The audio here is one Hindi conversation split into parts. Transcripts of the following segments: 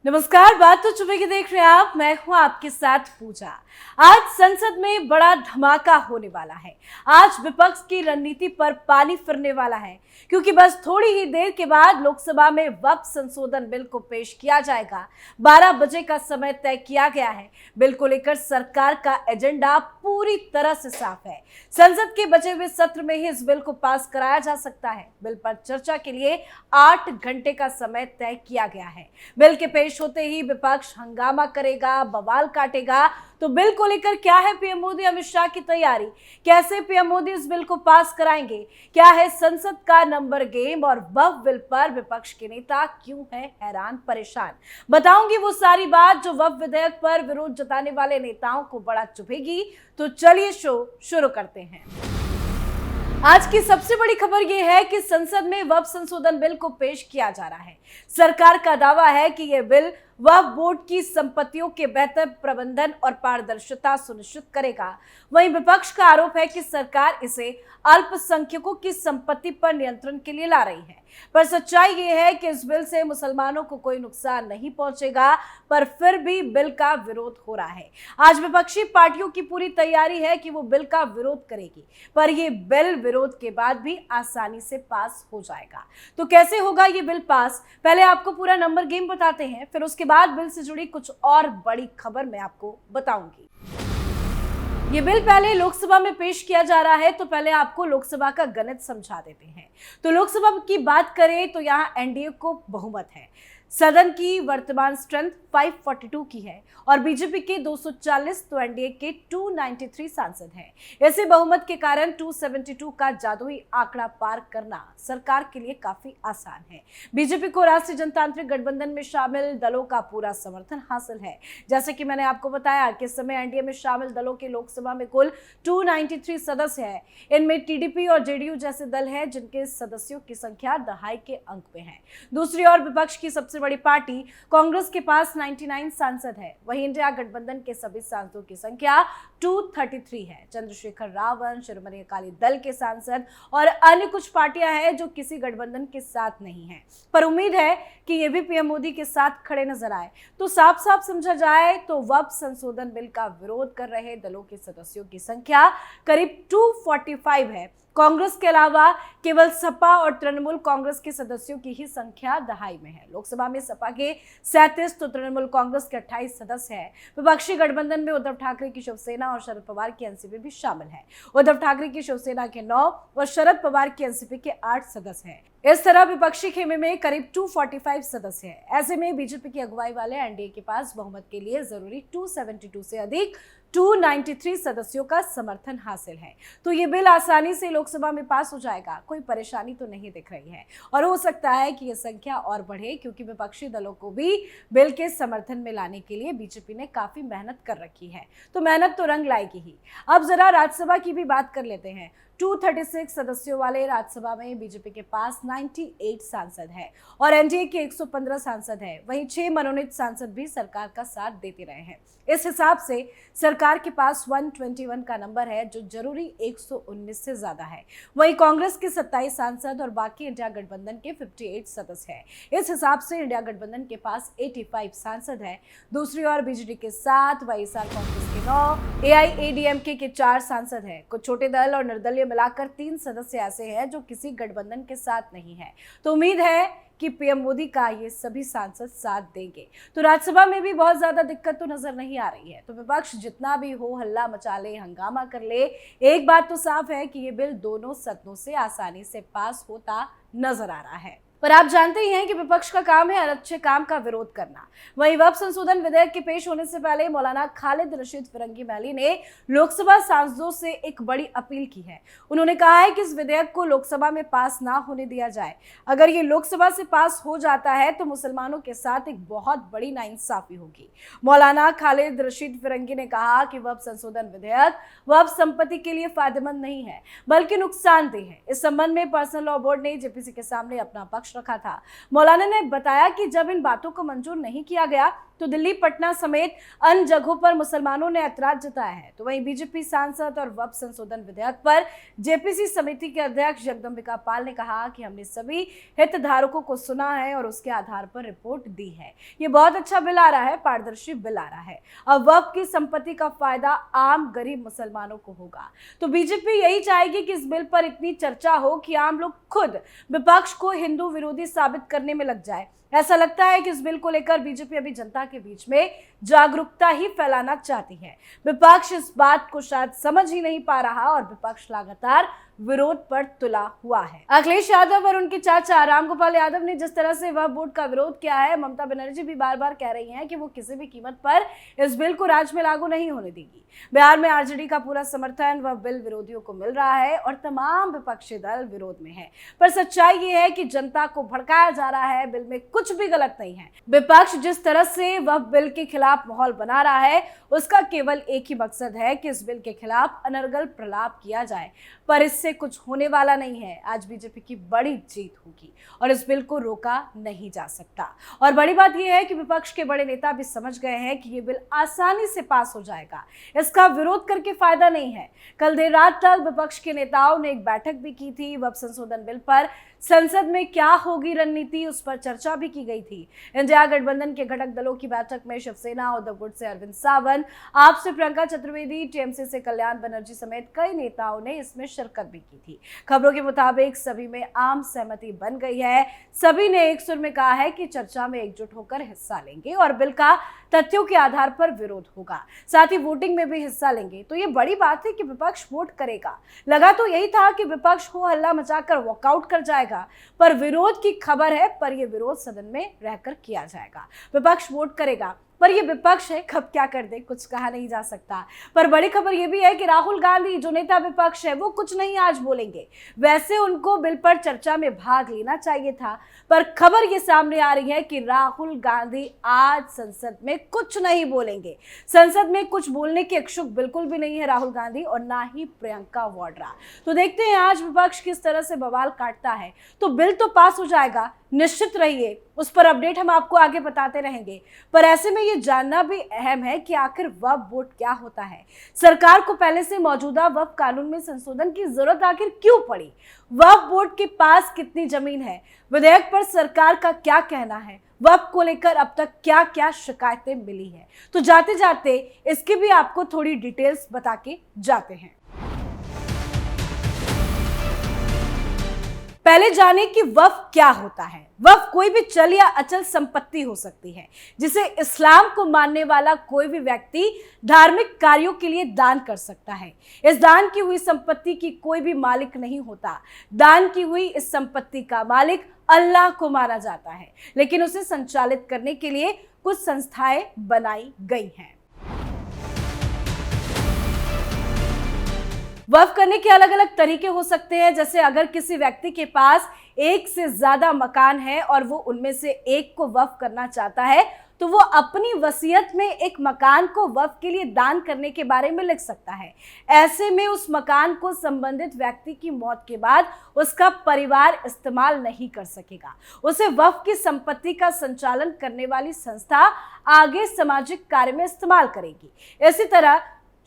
नमस्कार, बात तो चुपे की देख रहे हैं आप। मैं हूं आपके साथ पूजा। आज संसद में बड़ा धमाका होने वाला है। आज विपक्ष की रणनीति पर पानी फिरने वाला है, क्योंकि बस थोड़ी ही देर के बाद लोकसभा में वक्फ संशोधन बिल को पेश किया जाएगा। 12 बजे का समय तय किया गया है। बिल को लेकर सरकार का एजेंडा पूरी तरह से साफ है। संसद के बचे हुए सत्र में ही इस बिल को पास कराया जा सकता है। बिल पर चर्चा के लिए 8 घंटे का समय तय किया गया है। बिल के पेश होते ही विपक्ष हंगामा करेगा, बवाल काटेगा। तो बिल को लेकर क्या है पीएम मोदी अमित शाह की तैयारी? कैसे पीएम मोदी इस बिल को पास कराएंगे? क्या है संसद का नंबर गेम? और वक्फ बिल पर विपक्ष के नेता क्यों है हैरान परेशान? बताऊंगी वो सारी बात जो वक्फ विधेयक पर विरोध जताने वाले नेताओं को बड़ा चुभेगी। तो चलिए शो शुरू करते हैं। आज की सबसे बड़ी खबर यह है कि संसद में वक्फ संशोधन बिल को पेश किया जा रहा है। सरकार का दावा है कि यह बिल वक्फ बोर्ड की संपत्तियों के बेहतर प्रबंधन और पारदर्शिता सुनिश्चित करेगा। वहीं विपक्ष का आरोप है कि सरकार इसे अल्पसंख्यकों की संपत्ति पर नियंत्रण के लिए ला रही है। पर सच्चाई यह है कि इस बिल से मुसलमानों को कोई नुकसान नहीं पहुंचेगा, पर फिर भी बिल का विरोध हो रहा है। आज विपक्षी पार्टियों की पूरी तैयारी है कि वो बिल का विरोध करेगी, पर यह बिल विरोध के बाद भी आसानी से पास हो जाएगा। तो कैसे होगा ये बिल पास? पहले आपको पूरा नंबर गेम बताते हैं, फिर उसके बाद बिल से जुड़ी कुछ और बड़ी खबर मैं आपको बताऊंगी। ये बिल पहले लोकसभा में पेश किया जा रहा है, तो पहले आपको लोकसभा का गणित समझा देते हैं। तो लोकसभा की बात करें तो यहाँ एनडीए को बहुमत है। सदन की वर्तमान स्ट्रेंथ 542 की है और बीजेपी के 240 तो एनडीए के 293 सांसद हैं। ऐसे बहुमत के कारण 272 का जादुई आंकड़ा पार करना सरकार के लिए काफी आसान है। बीजेपी को राष्ट्रीय जनतांत्रिक गठबंधन में शामिल दलों का पूरा समर्थन हासिल है। जैसे कि मैंने आपको बताया कि इस समय एनडीए में शामिल दलों के लोकसभा में कुल 293 सदस्य हैं। इनमें टीडीपी और जेडीयू जैसे दल हैं जिनके सदस्यों की संख्या दहाई के अंक में है। दूसरी ओर विपक्ष की सबसे बड़ी पार्टी कांग्रेस के पास 99 सांसद है। वहीं इंडिया गठबंधन के सभी सांसदों की संख्या 233 है। चंद्रशेखर रावण, शिरोमणि अकाली दल के सांसद और अन्य कुछ पार्टियां हैं जो किसी गठबंधन के साथ नहीं है, पर उम्मीद है कि ये भी पीएम मोदी के साथ खड़े नजर आए। तो साफ साफ समझा जाए तो वक्फ संशोधन बिल का विरोध कर रहे दलों के सदस्यों की संख्या करीब 245 है। कांग्रेस के अलावा केवल सपा और तृणमूल कांग्रेस के सदस्यों की ही संख्या दहाई में है। लोकसभा में सपा के 37 तो तृणमूल कांग्रेस के 28 सदस्य हैं। विपक्षी गठबंधन में उद्धव ठाकरे की शिवसेना और शरद पवार की एनसीपी भी शामिल है। उद्धव ठाकरे की शिवसेना के 9 और शरद पवार की एनसीपी के 8 सदस्य हैं। इस तरह विपक्षी खेमे में करीब 245 सदस्य हैं। ऐसे में बीजेपी की अगुवाई वाले एनडीए के पास बहुमत के लिए जरूरी 272 से अधिक 293 सदस्यों का समर्थन हासिल है। तो ये बिल आसानी से लोकसभा में पास हो जाएगा, कोई परेशानी तो नहीं दिख रही है। और हो सकता है कि ये संख्या और बढ़े, क्योंकि विपक्षी दलों को भी बिल के समर्थन में लाने के लिए बीजेपी ने काफी मेहनत कर रखी है। तो मेहनत तो रंग लाएगी ही। अब जरा राज्यसभा की भी बात कर लेते हैं। 236 सदस्यों वाले राज्यसभा में बीजेपी के पास 98 सांसद हैं और एनडीए के 115 सांसद हैं। वहीं 6 मनोनीत सांसद भी सरकार का साथ देते रहे हैं। इस हिसाब से सरकार के पास 121 का नंबर है, जो जरूरी 119 से ज्यादा है। वहीं कांग्रेस के 27 सांसद और बाकी इंडिया गठबंधन के 58 सदस्य हैं। इस हिसाब से इंडिया गठबंधन के पास 85 सांसद हैं। दूसरी ओर बीजेडी के 7, वाईएसआर कांग्रेस के 9, एआईएडीएमके के 4 सांसद हैं। कुछ छोटे दल और निर्दलीय मिलाकर 3 सदस्य ऐसे हैं जो किसी गठबंधन के साथ नहीं है। तो उम्मीद है कि पीएम मोदी का ये सभी सांसद साथ देंगे। तो राज्यसभा में भी बहुत ज्यादा दिक्कत तो नजर नहीं आ रही है। तो विपक्ष जितना भी हो हल्ला मचा ले, हंगामा कर ले, एक बात तो साफ है कि ये बिल दोनों सदनों से आसानी से पास होता नजर आ रहा है। पर आप जानते ही हैं कि विपक्ष का काम है अच्छे काम का विरोध करना। वहीं वक्फ संशोधन विधेयक के पेश होने से पहले मौलाना खालिद रशीद फिरंगी महली ने लोकसभा सांसदों से एक बड़ी अपील की है। उन्होंने कहा है कि इस विधेयक को लोकसभा में पास ना होने दिया जाए। अगर ये लोकसभा से पास हो जाता है तो मुसलमानों के साथ एक बहुत बड़ी नाइंसाफी होगी। मौलाना खालिद रशीद फिरंगी ने कहा कि वक्फ संशोधन विधेयक वक्फ संपत्ति के लिए फायदेमंद नहीं है, बल्कि नुकसानदेह है। इस संबंध में पर्सनल लॉ बोर्ड ने जेपीसी के सामने अपना पक्ष पक्ष रखा था। मौलाना ने बताया कि जब इन बातों को मंजूर नहीं किया गया तो दिल्ली, पटना समेत अन्य जगहों पर मुसलमानों ने ऐतराज जताया है। तो वहीं बीजेपी सांसद और वक्फ संशोधन विधेयक पर जेपीसी समिति के अध्यक्ष जगदम्बिका पाल ने कहा कि हमने सभी हितधारकों को सुना है और उसके आधार पर रिपोर्ट दी है। ये बहुत अच्छा बिल आ रहा है, पारदर्शी बिल आ रहा है। अब वक्फ की संपत्ति का फायदा आम गरीब मुसलमानों को होगा। तो बीजेपी यही चाहेगी कि इस बिल पर इतनी चर्चा हो कि आम लोग खुद विपक्ष को हिंदू विरोधी साबित करने में लग जाए। ऐसा लगता है कि इस बिल को लेकर बीजेपी अभी जनता के बीच में जागरूकता ही फैलाना चाहती है। विपक्ष इस बात को शायद समझ ही नहीं पा रहा और विपक्ष लगातार विरोध पर तुला हुआ है। अखिलेश यादव और उनके चाचा रामगोपाल यादव ने जिस तरह से वक्फ बोर्ड का विरोध किया है, ममता बनर्जी भी बार बार कह रही हैं कि वो किसी भी कीमत पर इस बिल को राज्य में लागू नहीं होने देगी। बिहार में आरजेडी का पूरा समर्थन वक्फ बिल विरोधियों को मिल रहा है और तमाम विपक्षी दल विरोध में है। पर सच्चाई ये है कि जनता को भड़काया जा रहा है। बिल में कुछ भी गलत नहीं है। विपक्ष जिस तरह से वक्फ बिल के खिलाफ माहौल बना रहा है, उसका केवल एक ही मकसद है कि इस बिल के खिलाफ अनर्गल प्रलाप किया जाए, पर इससे कुछ होने वाला नहीं है। आज बीजेपी की बड़ी जीत होगी और इस बिल को रोका नहीं जा सकता। और बड़ी बात यह है कि विपक्ष के बड़े नेता भी समझ गए हैं कि ये बिल आसानी से पास हो जाएगा, इसका विरोध करके फायदा नहीं है। कल देर रात तक विपक्ष के नेताओं ने एक बैठक भी की थी। वक्फ संशोधन बिल पर संसद में क्या होगी रणनीति, उस पर चर्चा भी की गई थी। इंडिया गठबंधन के घटक दलों की बैठक में शिवसेना, उद्धव गुट से अरविंद सावंत, आप से प्रियंका चतुर्वेदी, टीएमसी से कल्याण बनर्जी समेत कई नेताओं ने इसमें शिरकत भी की थी। खबरों के मुताबिक सभी में आम सहमति बन गई है। सभी ने एक सुर में कहा है कि चर्चा में एकजुट होकर हिस्सा लेंगे और बिल का तथ्यों के आधार पर विरोध होगा, साथ ही वोटिंग में भी हिस्सा लेंगे। तो ये बड़ी बात है कि विपक्ष वोट करेगा। लगा तो यही था कि विपक्ष हो हल्ला मचाकर वॉकआउट कर जाएगा, पर विरोध की खबर है, पर यह विरोध सदन में रहकर किया जाएगा। विपक्ष वोट करेगा, पर ये विपक्ष है, कब क्या कर दे कुछ कहा नहीं जा सकता। पर बड़ी खबर ये भी है कि राहुल गांधी जो नेता विपक्ष है वो कुछ नहीं आज बोलेंगे। वैसे उनको बिल पर चर्चा में भाग लेना चाहिए था, पर खबर ये सामने आ रही है कि राहुल गांधी आज संसद में कुछ नहीं बोलेंगे। संसद में कुछ बोलने के इच्छुक बिल्कुल भी नहीं है राहुल गांधी और ना ही प्रियंका वाड्रा। तो देखते हैं आज विपक्ष किस तरह से बवाल काटता है। तो बिल तो पास हो जाएगा, निश्चित रहिए, उस पर अपडेट हम आपको आगे बताते रहेंगे। पर ऐसे में ये जानना भी अहम है कि आखिर वक्फ बोर्ड क्या होता है। सरकार को पहले से मौजूदा वक्फ कानून में संशोधन की जरूरत आखिर क्यों पड़ी? वक्फ बोर्ड के पास कितनी जमीन है? विधेयक पर सरकार का क्या कहना है? वक्फ को लेकर अब तक क्या क्या शिकायतें मिली है? तो जाते जाते इसकी भी आपको थोड़ी डिटेल्स बता के जाते हैं। पहले जाने कि वक्फ क्या होता है। वक्फ कोई भी चल या अचल संपत्ति हो सकती है जिसे इस्लाम को मानने वाला कोई भी व्यक्ति धार्मिक कार्यों के लिए दान कर सकता है। इस दान की हुई संपत्ति की कोई भी मालिक नहीं होता। दान की हुई इस संपत्ति का मालिक अल्लाह को माना जाता है, लेकिन उसे संचालित करने के लिए कुछ संस्थाएं बनाई गई हैं। वक्फ करने के अलग अलग तरीके हो सकते हैं, जैसे अगर किसी व्यक्ति के पास एक से ज्यादा मकान है और वो उनमें से एक को वक्फ करना चाहता है तो वो अपनी वसीयत में एक मकान को वक्फ के लिए दान करने के बारे में लिख सकता है। ऐसे में उस मकान को संबंधित व्यक्ति की मौत के बाद उसका परिवार इस्तेमाल नहीं कर सकेगा। उसे वक्फ की संपत्ति का संचालन करने वाली संस्था आगे सामाजिक कार्य में इस्तेमाल करेगी। इसी तरह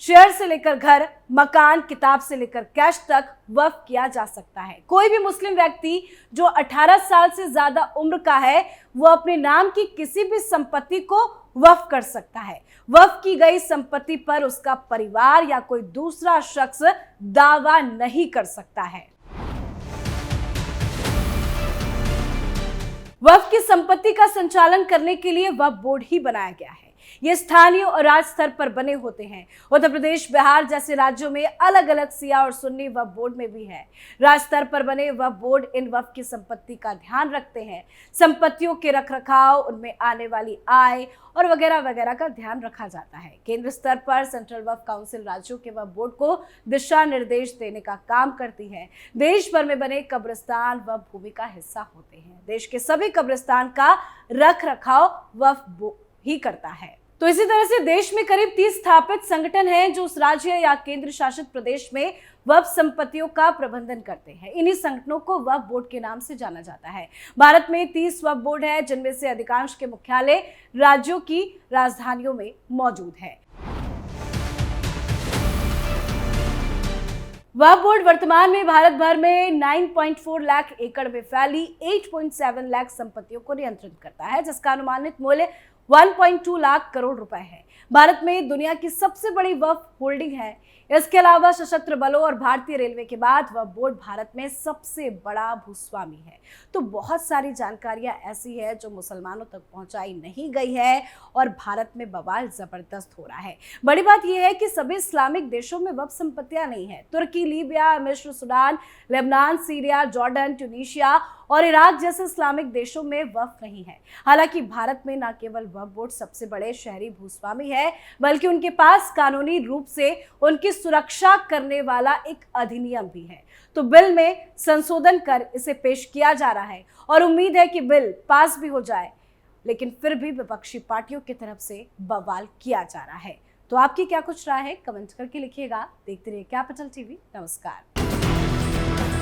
शेयर से लेकर घर, मकान, किताब से लेकर कैश तक वक्फ किया जा सकता है। कोई भी मुस्लिम व्यक्ति जो 18 साल से ज्यादा उम्र का है वो अपने नाम की किसी भी संपत्ति को वक्फ कर सकता है। वक्फ की गई संपत्ति पर उसका परिवार या कोई दूसरा शख्स दावा नहीं कर सकता है। वक्फ की संपत्ति का संचालन करने के लिए वक्फ बोर्ड ही बनाया गया है। ये स्थानीय और राज्य स्तर पर बने होते हैं। उत्तर प्रदेश, बिहार जैसे राज्यों में अलग अलग सिया और सुन्नी वक्फ बोर्ड में भी है। राज्य स्तर पर बने वक्फ बोर्ड इन वक्फ की संपत्ति का ध्यान रखते हैं। संपत्तियों के रखरखाव, उनमें आने वाली आय और वगैरह वगैरह का ध्यान रखा जाता है। केंद्र स्तर पर सेंट्रल वक्फ काउंसिल राज्यों के वक्फ बोर्ड को दिशा निर्देश देने का काम करती है। देश भर में बने कब्रिस्तान वक्फ भूमि का हिस्सा होते हैं। देश के सभी कब्रिस्तान का रख रखाव वक्फ बोर्ड ही करता है। तो इसी तरह से देश में करीब 30 स्थापित संगठन हैं जो उस राज्य या केंद्र शासित प्रदेश में वक्फ संपत्तियों का प्रबंधन करते हैं। इन्हीं संगठनों को वक्फ बोर्ड के नाम से जाना जाता है। भारत में 30 वक्फ बोर्ड है, जिनमें से अधिकांश के मुख्यालय राज्यों की राजधानियों में मौजूद है। वक्फ बोर्ड वर्तमान में भारत भर में 9.4 लाख एकड़ में फैली 8.7 लाख संपत्तियों को नियंत्रित करता है, जिसका अनुमानित मूल्य 1.2 लाख करोड़ रुपए है। भारत में दुनिया की सबसे बड़ी वक्फ होल्डिंग है। इसके अलावा सशस्त्र बलों और भारतीय रेलवे के बाद वक्फ बोर्ड भारत में सबसे बड़ा भूस्वामी है। तो बहुत सारी जानकारियां ऐसी है जो मुसलमानों तक पहुंचाई नहीं गई है और भारत में बवाल जबरदस्त हो रहा है। बड़ी बात यह है कि सभी इस्लामिक देशों में वक्फ संपत्तियां नहीं है। तुर्की, लीबिया, मिस्र, Sudan, Lebanon, Syria, Jordan, Tunisia और इराक जैसे इस्लामिक देशों में वक्फ नहीं है। हालांकि भारत में न केवल वक्फ बोर्ड सबसे बड़े शहरी भूस्वामी है, बल्कि उनके पास कानूनी रूप से उनकी सुरक्षा करने वाला एक अधिनियम भी है। तो बिल में संशोधन कर इसे पेश किया जा रहा है और उम्मीद है कि बिल पास भी हो जाए, लेकिन फिर भी विपक्षी पार्टियों की तरफ से बवाल किया जा रहा है। तो आपकी क्या कुछ राय है, कमेंट करके लिखिएगा। देखते रहिए कैपिटल टीवी। नमस्कार।